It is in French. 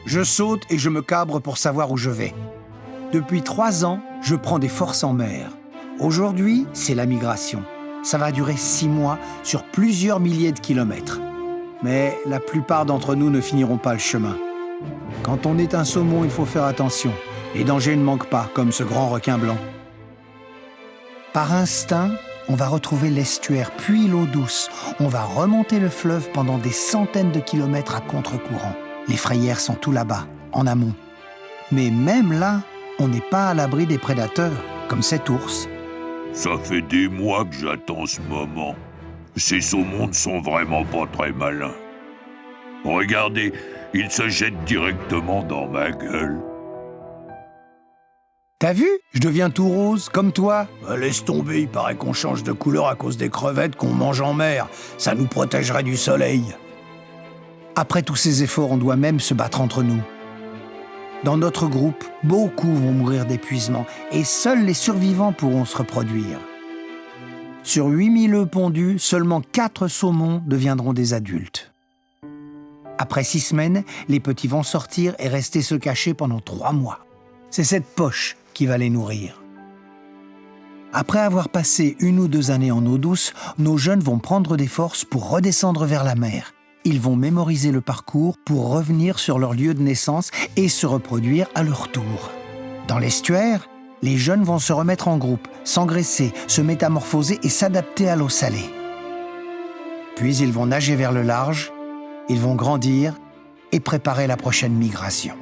Je saute et je me cabre pour savoir où je vais. Depuis 3 ans, je prends des forces en mer. Aujourd'hui, c'est la migration. Ça va durer 6 mois sur plusieurs milliers de kilomètres. Mais la plupart d'entre nous ne finiront pas le chemin. Quand on est un saumon, il faut faire attention. Les dangers ne manquent pas, comme ce grand requin blanc. Par instinct, on va retrouver l'estuaire, puis l'eau douce. On va remonter le fleuve pendant des centaines de kilomètres à contre-courant. Les frayères sont tout là-bas, en amont. Mais même là, on n'est pas à l'abri des prédateurs, comme cet ours. Ça fait des mois que j'attends ce moment. Ces saumons ne sont vraiment pas très malins. Regardez, ils se jettent directement dans ma gueule. T'as vu? Je deviens tout rose, comme toi. Laisse tomber, il paraît qu'on change de couleur à cause des crevettes qu'on mange en mer. Ça nous protégerait du soleil. Après tous ces efforts, on doit même se battre entre nous. Dans notre groupe, beaucoup vont mourir d'épuisement et seuls les survivants pourront se reproduire. Sur 8000 œufs pondus, seulement 4 saumons deviendront des adultes. Après 6 semaines, les petits vont sortir et rester se cacher pendant 3 mois. C'est cette poche qui va les nourrir. Après avoir passé 1 ou 2 années en eau douce, nos jeunes vont prendre des forces pour redescendre vers la mer. Ils vont mémoriser le parcours pour revenir sur leur lieu de naissance et se reproduire à leur tour. Dans l'estuaire, les jeunes vont se remettre en groupe, s'engraisser, se métamorphoser et s'adapter à l'eau salée. Puis ils vont nager vers le large, ils vont grandir et préparer la prochaine migration.